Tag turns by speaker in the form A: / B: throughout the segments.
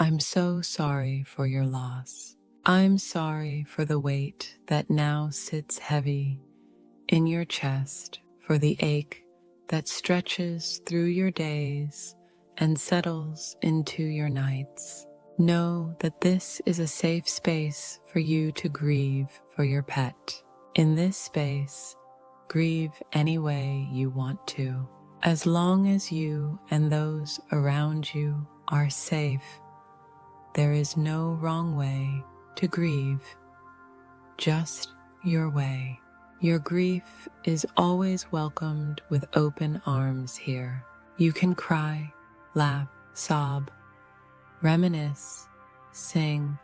A: I'm so sorry for your loss. I'm sorry for the weight that now sits heavy in your chest, for the ache that stretches through your days and settles into your nights. Know that this is a safe space for you to grieve for your pet. In this space, grieve any way you want to. As long as you and those around you are safe, there is no wrong way to grieve, just your way. Your grief is always welcomed with open arms here. You can cry, laugh, sob, reminisce, sing,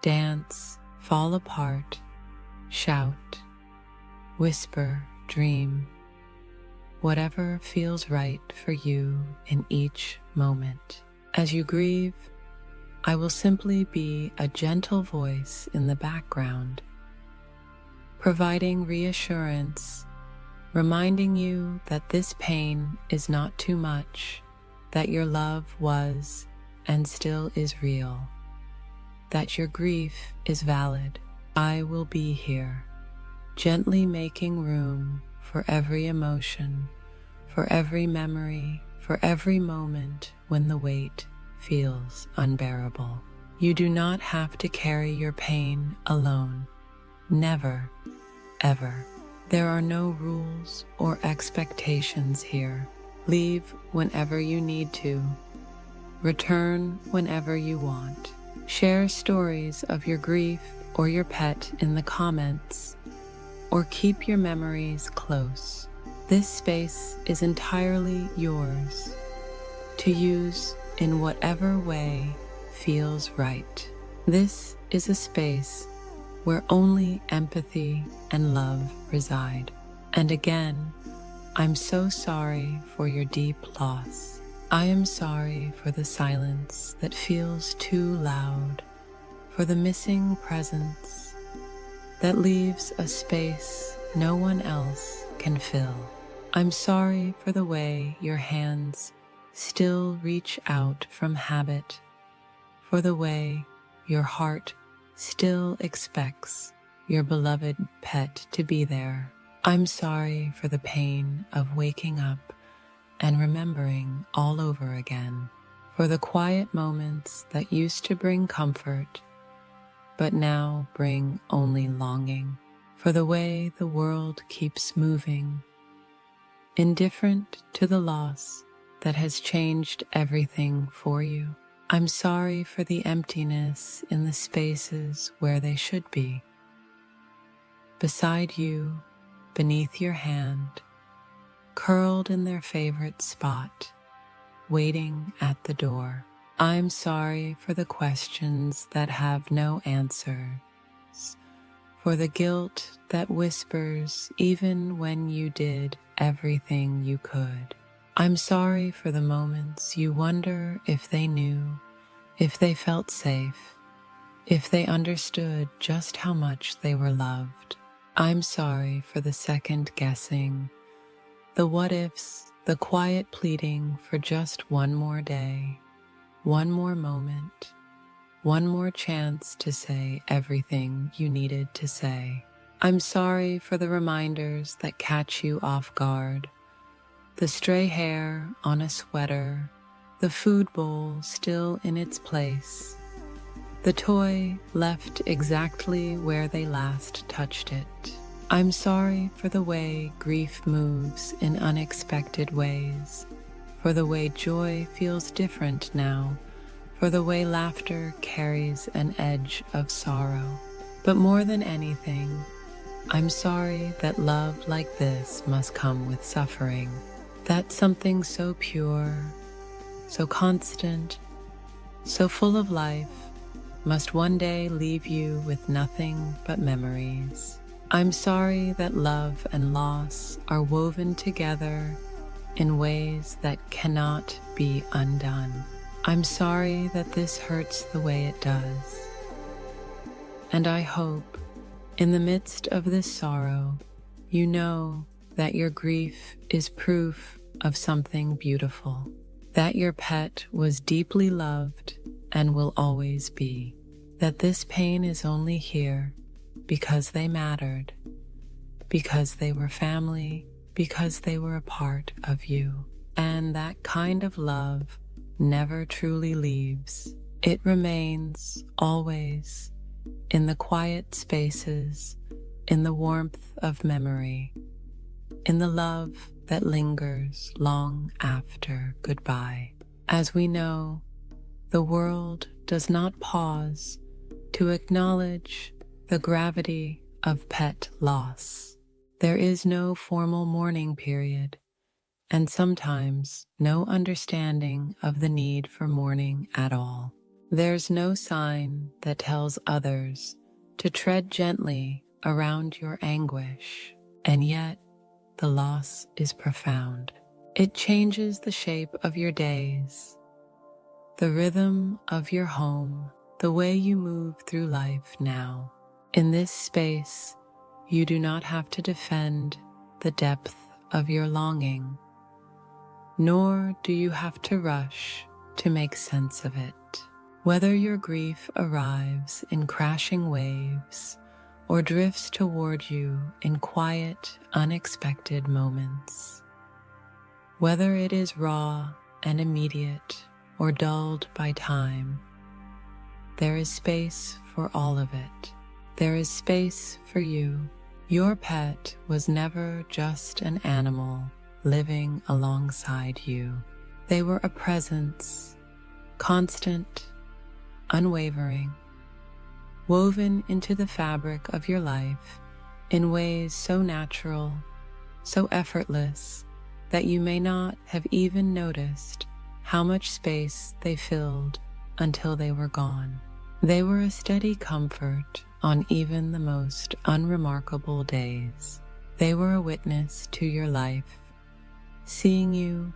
A: dance, fall apart, shout, whisper, dream, whatever feels right for you in each moment. As you grieve, I will simply be a gentle voice in the background, providing reassurance, reminding you that this pain is not too much, that your love was and still is real, that your grief is valid. I will be here, gently making room for every emotion, for every memory, for every moment when the weight feels unbearable. You do not have to carry your pain alone. Never, ever. There are no rules or expectations here. Leave whenever you need to. Return whenever you want. Share stories of your grief or your pet in the comments, or keep your memories close. This space is entirely yours to use in whatever way feels right. This is a space where only empathy and love reside. And again, I'm so sorry for your deep loss. I am sorry for the silence that feels too loud, for the missing presence that leaves a space no one else can fill. I'm sorry for the way your hands still reach out from habit, for the way your heart still expects your beloved pet to be there. I'm sorry for the pain of waking up and remembering all over again, for the quiet moments that used to bring comfort, but now bring only longing, for the way the world keeps moving, indifferent to the loss that has changed everything for you. I'm sorry for the emptiness in the spaces where they should be. Beside you, beneath your hand, curled in their favorite spot, waiting at the door. I'm sorry for the questions that have no answers, for the guilt that whispers even when you did everything you could. I'm sorry for the moments you wonder if they knew, if they felt safe, if they understood just how much they were loved. I'm sorry for the second guessing, the what ifs, the quiet pleading for just one more day, one more moment, one more chance to say everything you needed to say. I'm sorry for the reminders that catch you off guard, the stray hair on a sweater, the food bowl still in its place, the toy left exactly where they last touched it. I'm sorry for the way grief moves in unexpected ways, for the way joy feels different now, for the way laughter carries an edge of sorrow. But more than anything, I'm sorry that love like this must come with suffering, that something so pure, so constant, so full of life, must one day leave you with nothing but memories. I'm sorry that love and loss are woven together in ways that cannot be undone. I'm sorry that this hurts the way it does. And I hope, in the midst of this sorrow, you know that your grief is proof of something beautiful, that your pet was deeply loved and will always be. That this pain is only here because they mattered, because they were family, because they were a part of you. And that kind of love never truly leaves. It remains always in the quiet spaces, in the warmth of memory, in the love that lingers long after goodbye. As we know, the world does not pause to acknowledge the gravity of pet loss. There is no formal mourning period, and sometimes no understanding of the need for mourning at all. There's no sign that tells others to tread gently around your anguish, and yet the loss is profound. It changes the shape of your days, the rhythm of your home, the way you move through life now. In this space, you do not have to defend the depth of your longing, nor do you have to rush to make sense of it. Whether your grief arrives in crashing waves or drifts toward you in quiet, unexpected moments, whether it is raw and immediate or dulled by time, there is space for all of it. There is space for you. Your pet was never just an animal living alongside you. They were a presence, constant, unwavering, woven into the fabric of your life in ways so natural, so effortless, that you may not have even noticed how much space they filled until they were gone. They were a steady comfort on even the most unremarkable days. They were a witness to your life, seeing you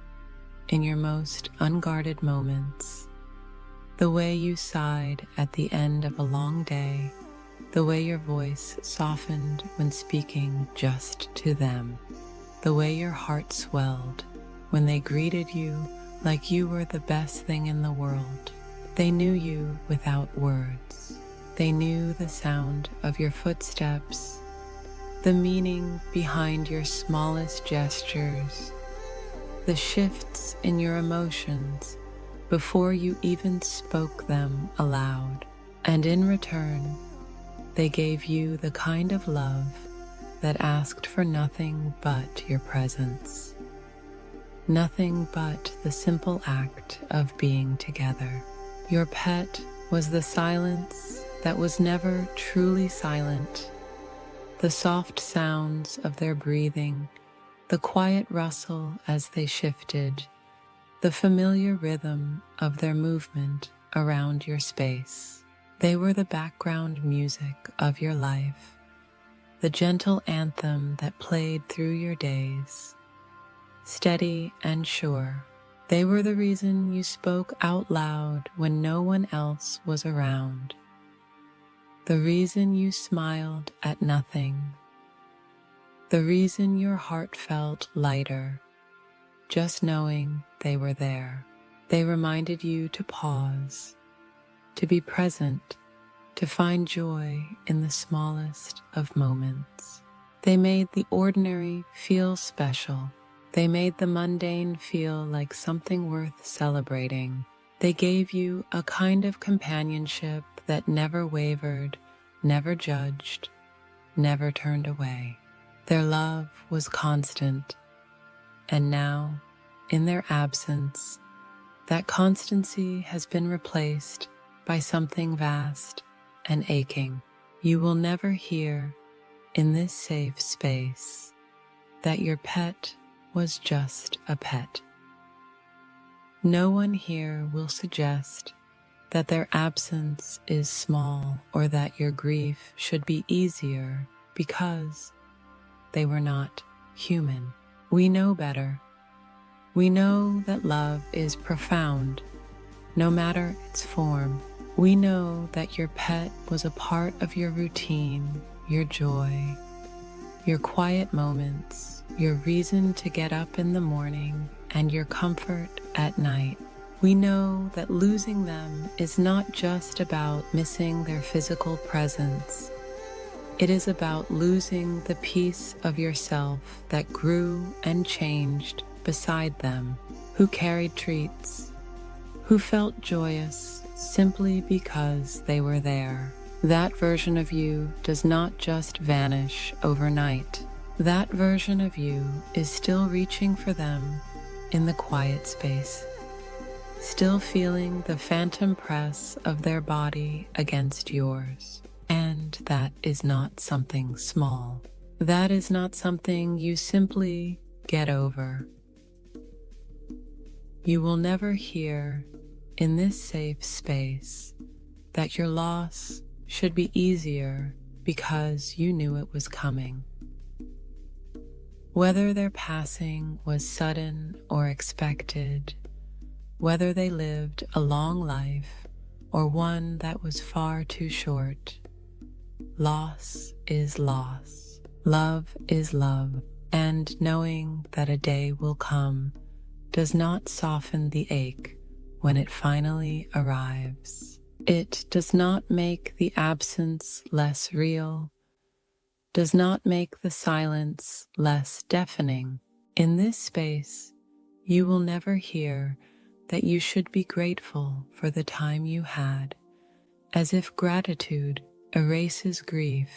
A: in your most unguarded moments, the way you sighed at the end of a long day, the way your voice softened when speaking just to them, the way your heart swelled when they greeted you like you were the best thing in the world. They knew you without words. They knew the sound of your footsteps, the meaning behind your smallest gestures, the shifts in your emotions before you even spoke them aloud. And in return, they gave you the kind of love that asked for nothing but your presence, nothing but the simple act of being together. Your pet was the silence that was never truly silent, the soft sounds of their breathing, the quiet rustle as they shifted, the familiar rhythm of their movement around your space. They were the background music of your life, the gentle anthem that played through your days, steady and sure. They were the reason you spoke out loud when no one else was around, the reason you smiled at nothing, the reason your heart felt lighter, just knowing they were there. They reminded you to pause, to be present, to find joy in the smallest of moments. They made the ordinary feel special. They made the mundane feel like something worth celebrating. They gave you a kind of companionship that never wavered, never judged, never turned away. Their love was constant, and now, in their absence, that constancy has been replaced by something vast and aching. You will never hear, in this safe space, that your pet was just a pet. No one here will suggest that their absence is small or that your grief should be easier because they were not human. We know better. We know that love is profound, no matter its form. We know that your pet was a part of your routine, your joy, your quiet moments, your reason to get up in the morning, and your comfort at night. We know that losing them is not just about missing their physical presence. It is about losing the piece of yourself that grew and changed beside them, who carried treats, who felt joyous simply because they were there. That version of you does not just vanish overnight. That version of you is still reaching for them in the quiet space, still feeling the phantom press of their body against yours. And that is not something small. That is not something you simply get over. You will never hear in this safe space that your loss should be easier because you knew it was coming. Whether their passing was sudden or expected, whether they lived a long life or one that was far too short, loss is loss. Love is love. And knowing that a day will come does not soften the ache when it finally arrives. It does not make the absence less real, does not make the silence less deafening. In this space, you will never hear that you should be grateful for the time you had, as if gratitude erases grief,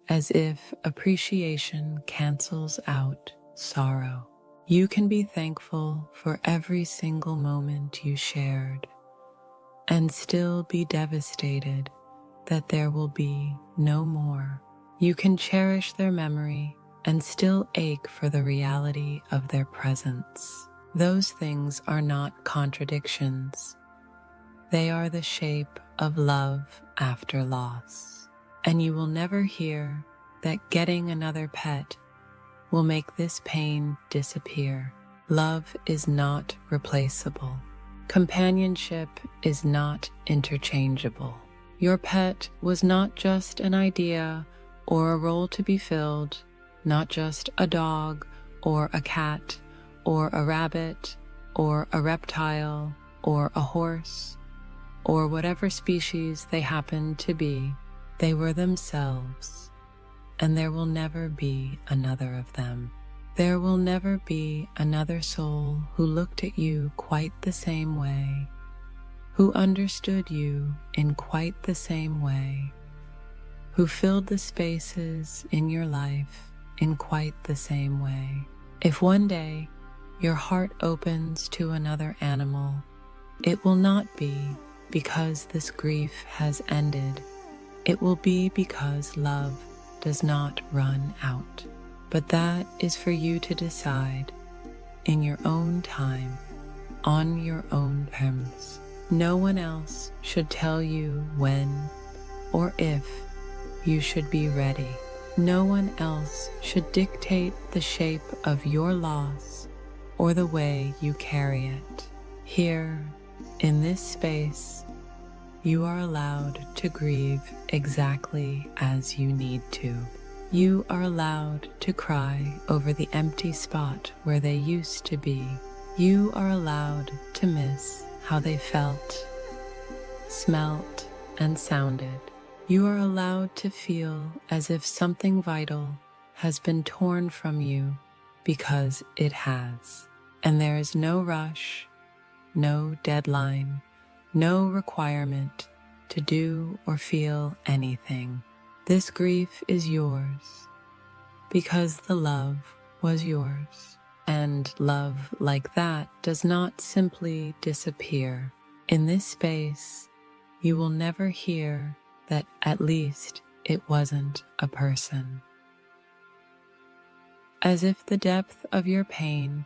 A: as if appreciation cancels out sorrow. You can be thankful for every single moment you shared, and still be devastated that there will be no more. You can cherish their memory and still ache for the reality of their presence. Those things are not contradictions. They are the shape of love after loss. And you will never hear that getting another pet will make this pain disappear. Love is not replaceable. Companionship is not interchangeable. Your pet was not just an idea or a role to be filled, not just a dog or a cat or a rabbit or a reptile or a horse or whatever species they happened to be. They were themselves, and there will never be another of them. There will never be another soul who looked at you quite the same way, who understood you in quite the same way, who filled the spaces in your life in quite the same way. If one day your heart opens to another animal, it will not be because this grief has ended. It will be because love does not run out. But that is for you to decide in your own time, on your own terms. No one else should tell you when or if you should be ready. No one else should dictate the shape of your loss or the way you carry it. Here, in this space, you are allowed to grieve exactly as you need to. You are allowed to cry over the empty spot where they used to be. You are allowed to miss how they felt, smelt, and sounded. You are allowed to feel as if something vital has been torn from you, because it has. And there is no rush, no deadline, no requirement to do or feel anything. This grief is yours because the love was yours. And love like that does not simply disappear. In this space, you will never hear that at least it wasn't a person. As if the depth of your pain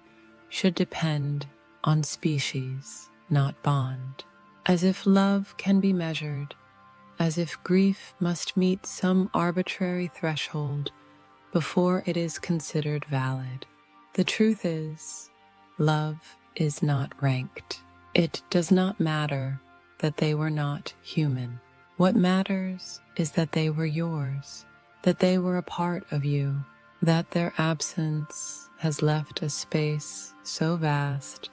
A: should depend on species, not bond. As if love can be measured, as if grief must meet some arbitrary threshold before it is considered valid. The truth is, love is not ranked. It does not matter that they were not human. What matters is that they were yours, that they were a part of you, that their absence has left a space so vast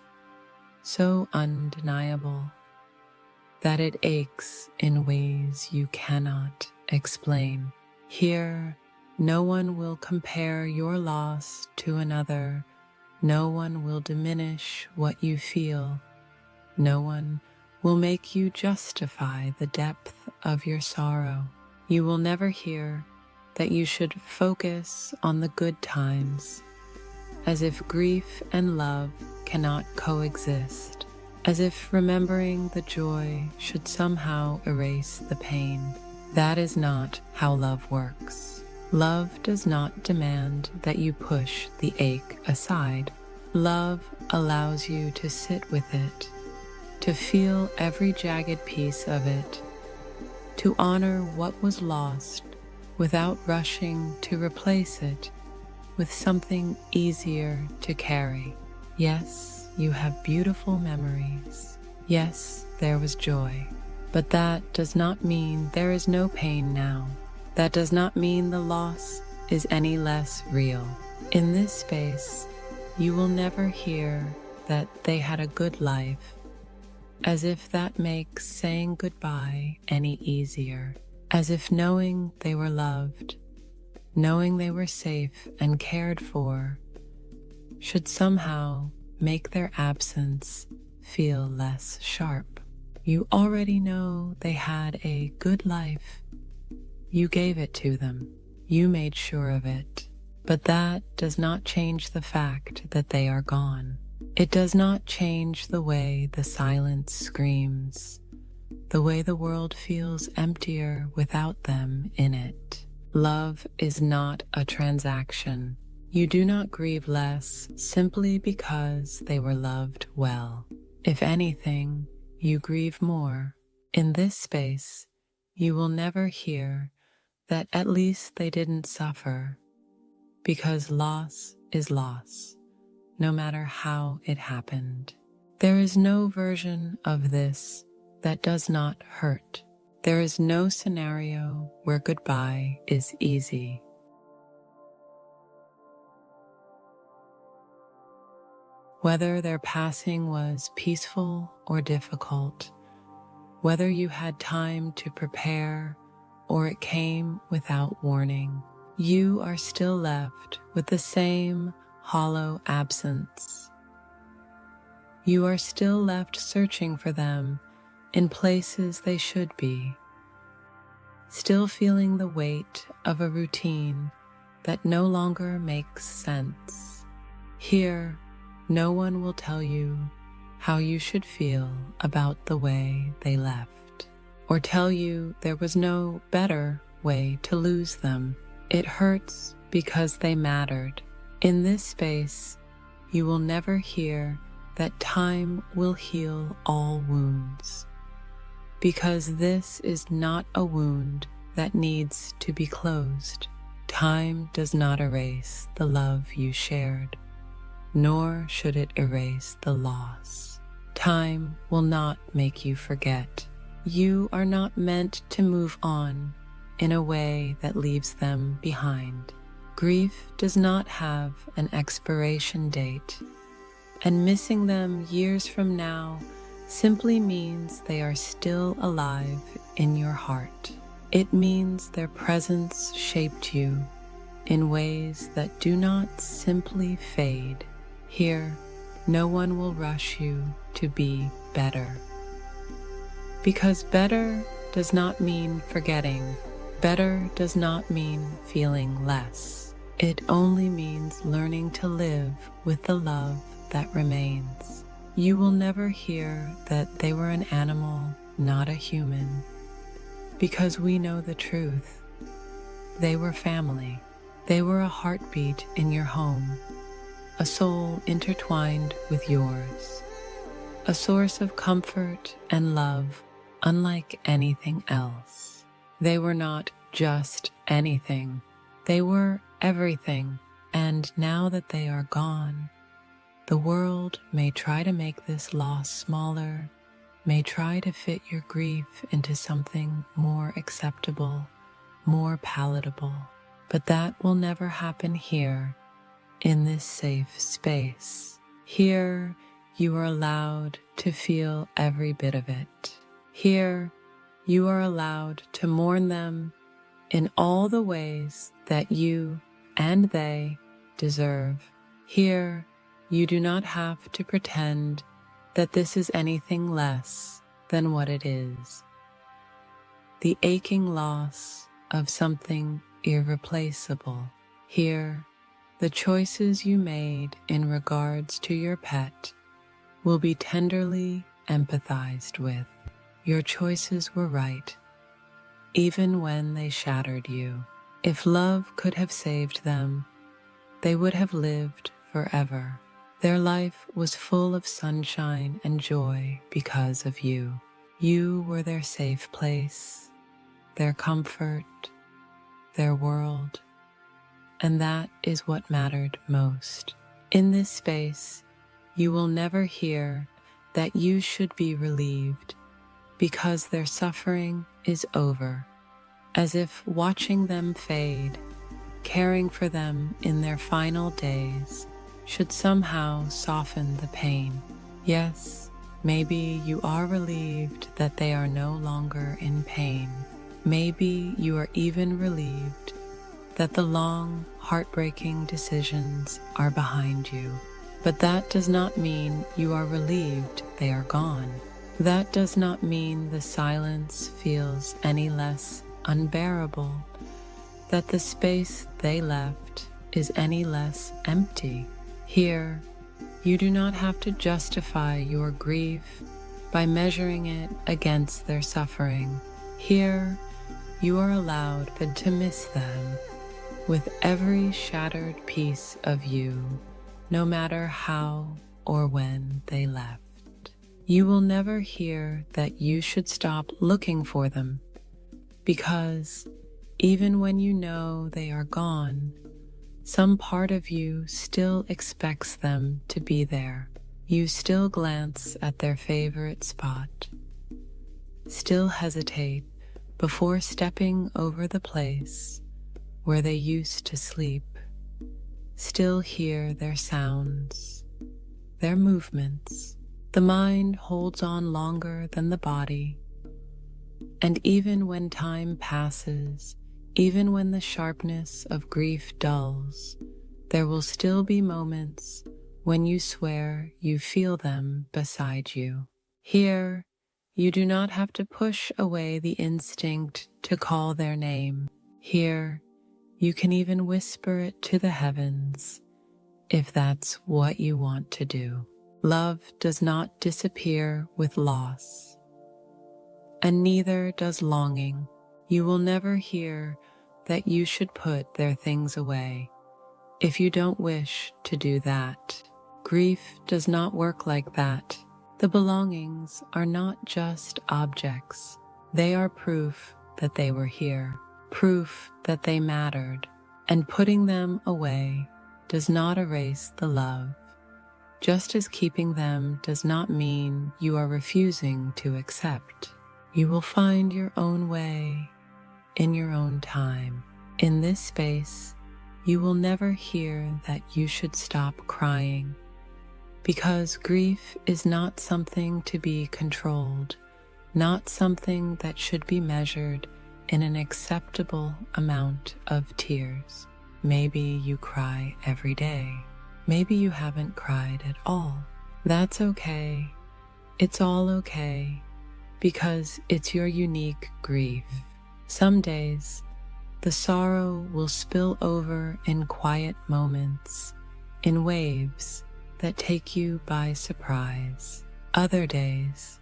A: so undeniable that it aches in ways you cannot explain. Here, no one will compare your loss to another. No one will diminish what you feel. No one will make you justify the depth of your sorrow. You will never hear that you should focus on the good times, as if grief and love cannot coexist, as if remembering the joy should somehow erase the pain. That is not how love works. Love does not demand that you push the ache aside. Love allows you to sit with it, to feel every jagged piece of it, to honor what was lost without rushing to replace it with something easier to carry. Yes, you have beautiful memories. Yes, there was joy. But that does not mean there is no pain now. That does not mean the loss is any less real. In this space, you will never hear that they had a good life, as if that makes saying goodbye any easier, as if knowing they were loved, knowing they were safe and cared for, should somehow make their absence feel less sharp. You already know they had a good life. You gave it to them. You made sure of it. But that does not change the fact that they are gone. It does not change the way the silence screams, the way the world feels emptier without them in it. Love is not a transaction. You do not grieve less simply because they were loved well. If anything, you grieve more. In this space, you will never hear that at least they didn't suffer, because loss is loss, no matter how it happened. There is no version of this that does not hurt. There is no scenario where goodbye is easy. Whether their passing was peaceful or difficult, whether you had time to prepare or it came without warning, you are still left with the same hollow absence. You are still left searching for them in places they should be, still feeling the weight of a routine that no longer makes sense. Here, no one will tell you how you should feel about the way they left, or tell you there was no better way to lose them. It hurts because they mattered. In this space, you will never hear that time will heal all wounds, because this is not a wound that needs to be closed. Time does not erase the love you shared, nor should it erase the loss. Time will not make you forget. You are not meant to move on in a way that leaves them behind. Grief does not have an expiration date, and missing them years from now simply means they are still alive in your heart. It means their presence shaped you in ways that do not simply fade. Here, no one will rush you to be better, because better does not mean forgetting. Better does not mean feeling less. It only means learning to live with the love that remains. You will never hear that they were an animal, not a human, because we know the truth. They were family. They were a heartbeat in your home, a soul intertwined with yours, a source of comfort and love unlike anything else. They were not just anything. They were everything. And now that they are gone, the world may try to make this loss smaller, may try to fit your grief into something more acceptable, more palatable. But that will never happen here, in this safe space. Here, you are allowed to feel every bit of it. Here, you are allowed to mourn them in all the ways that you and they deserve. Here, you do not have to pretend that this is anything less than what it is. The aching loss of something irreplaceable. Here, the choices you made in regards to your pet will be tenderly empathized with. Your choices were right, even when they shattered you. If love could have saved them, they would have lived forever. Their life was full of sunshine and joy because of you. You were their safe place, their comfort, their world, and that is what mattered most. In this space, you will never hear that you should be relieved because their suffering is over, as if watching them fade, caring for them in their final days, should somehow soften the pain. Yes, maybe you are relieved that they are no longer in pain. Maybe you are even relieved that the long, heartbreaking decisions are behind you. But that does not mean you are relieved they are gone. That does not mean the silence feels any less unbearable, that the space they left is any less empty. Here, you do not have to justify your grief by measuring it against their suffering. Here, you are allowed to miss them with every shattered piece of you, no matter how or when they left. You will never hear that you should stop looking for them, because even when you know they are gone, some part of you still expects them to be there. You still glance at their favorite spot, still hesitate before stepping over the place where they used to sleep, still hear their sounds, their movements. The mind holds on longer than the body, and even when time passes, even when the sharpness of grief dulls, there will still be moments when you swear you feel them beside you. Here, you do not have to push away the instinct to call their name. Here, you can even whisper it to the heavens, if that's what you want to do. Love does not disappear with loss, and neither does longing. You will never hear that you should put their things away if you don't wish to do that. Grief does not work like that. The belongings are not just objects. They are proof that they were here, proof that they mattered, and putting them away does not erase the love, just as keeping them does not mean you are refusing to accept. You will find your own way in your own time. In this space, you will never hear that you should stop crying, because grief is not something to be controlled, not something that should be measured in an acceptable amount of tears. Maybe you cry every day. Maybe you haven't cried at all. That's okay. It's all okay, because it's your unique grief. Some days, the sorrow will spill over in quiet moments, in waves that take you by surprise. Other days,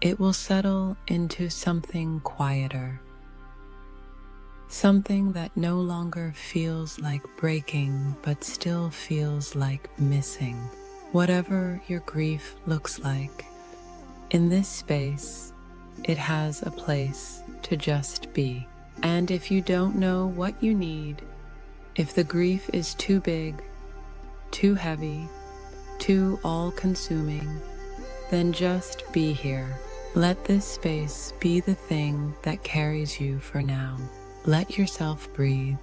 A: it will settle into something quieter, something that no longer feels like breaking, but still feels like missing. Whatever your grief looks like, in this space, it has a place to just be. And if you don't know what you need, if the grief is too big, too heavy, too all-consuming, then just be here. Let this space be the thing that carries you for now. Let yourself breathe,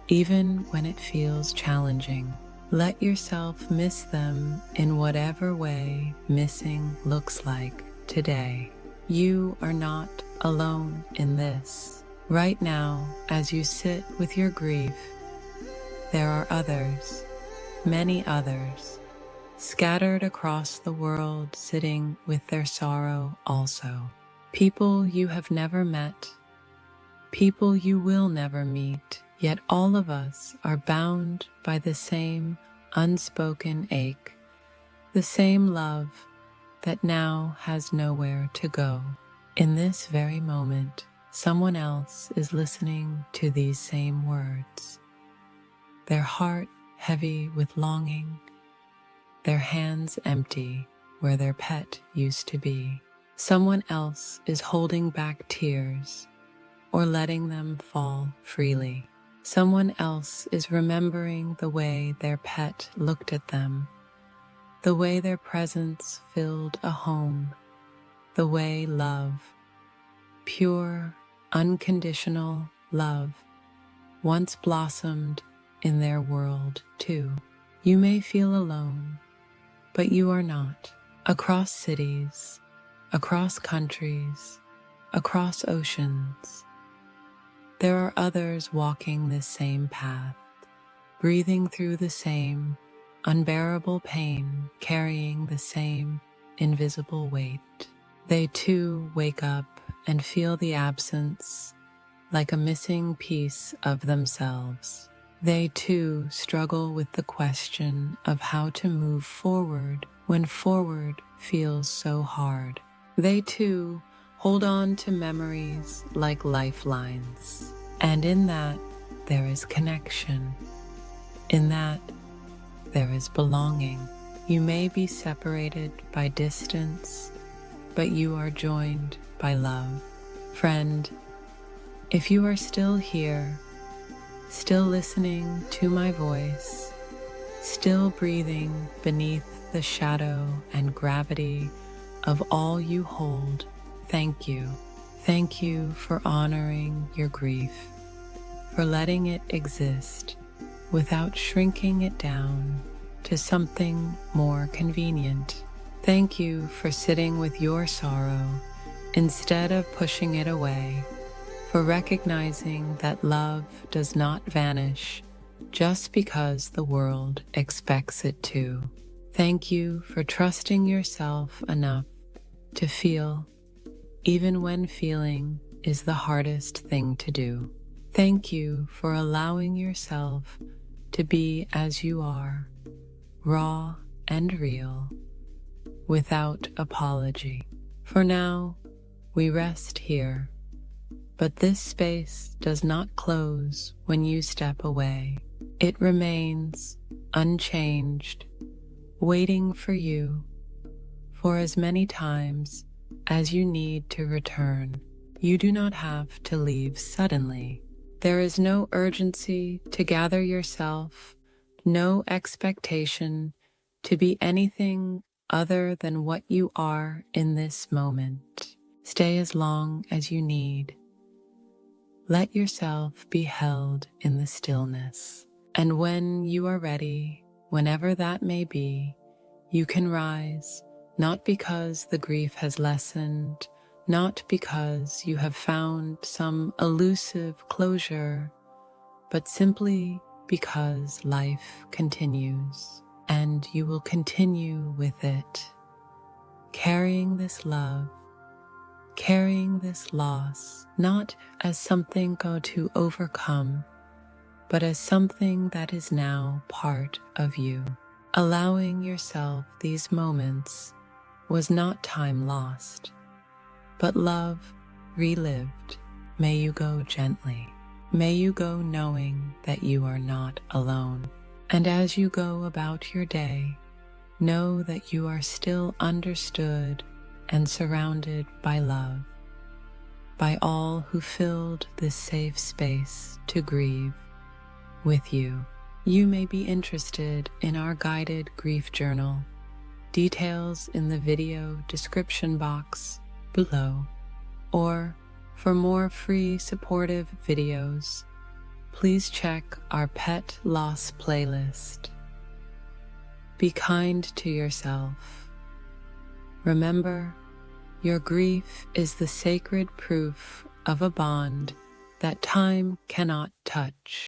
A: even when it feels challenging. Let yourself miss them in whatever way missing looks like today. You are not alone in this. Right now, as you sit with your grief, there are others, many others, scattered across the world sitting with their sorrow also. People you have never met, people you will never meet, yet all of us are bound by the same unspoken ache, the same love that now has nowhere to go. In this very moment, someone else is listening to these same words, their heart heavy with longing, their hands empty where their pet used to be. Someone else is holding back tears or letting them fall freely. Someone else is remembering the way their pet looked at them, the way their presence filled a home, the way love, pure, unconditional love, once blossomed in their world too. You may feel alone, but you are not. Across cities, across countries, across oceans, there are others walking this same path, breathing through the same unbearable pain, carrying the same invisible weight. They too wake up and feel the absence like a missing piece of themselves. They too struggle with the question of how to move forward when forward feels so hard. They too hold on to memories like lifelines. And in that, there is connection. In that, there is belonging. You may be separated by distance, but you are joined by love. Friend, if you are still here, still listening to my voice, still breathing beneath the shadow and gravity of all you hold, thank you. Thank you for honoring your grief, for letting it exist without shrinking it down to something more convenient. Thank you for sitting with your sorrow instead of pushing it away, for recognizing that love does not vanish just because the world expects it to. Thank you for trusting yourself enough to feel, even when feeling is the hardest thing to do. Thank you for allowing yourself to be as you are, raw and real, without apology. For now, we rest here, but this space does not close when you step away. It remains unchanged, waiting for you for as many times as you need to return. You do not have to leave suddenly. There is no urgency to gather yourself, no expectation to be anything other than what you are in this moment. Stay as long as you need. Let yourself be held in the stillness. And when you are ready, whenever that may be, you can rise, not because the grief has lessened, not because you have found some elusive closure, but simply because life continues, and you will continue with it, carrying this love, carrying this loss, not as something to overcome, but as something that is now part of you. Allowing yourself these moments was not time lost, but love relived. May you go gently. May you go knowing that you are not alone. And as you go about your day, know that you are still understood and surrounded by love, by all who filled this safe space to grieve with you. You may be interested in our guided grief journal. Details in the video description box below. Or for more free supportive videos, please check our pet loss playlist. Be kind to yourself. Remember, your grief is the sacred proof of a bond that time cannot touch.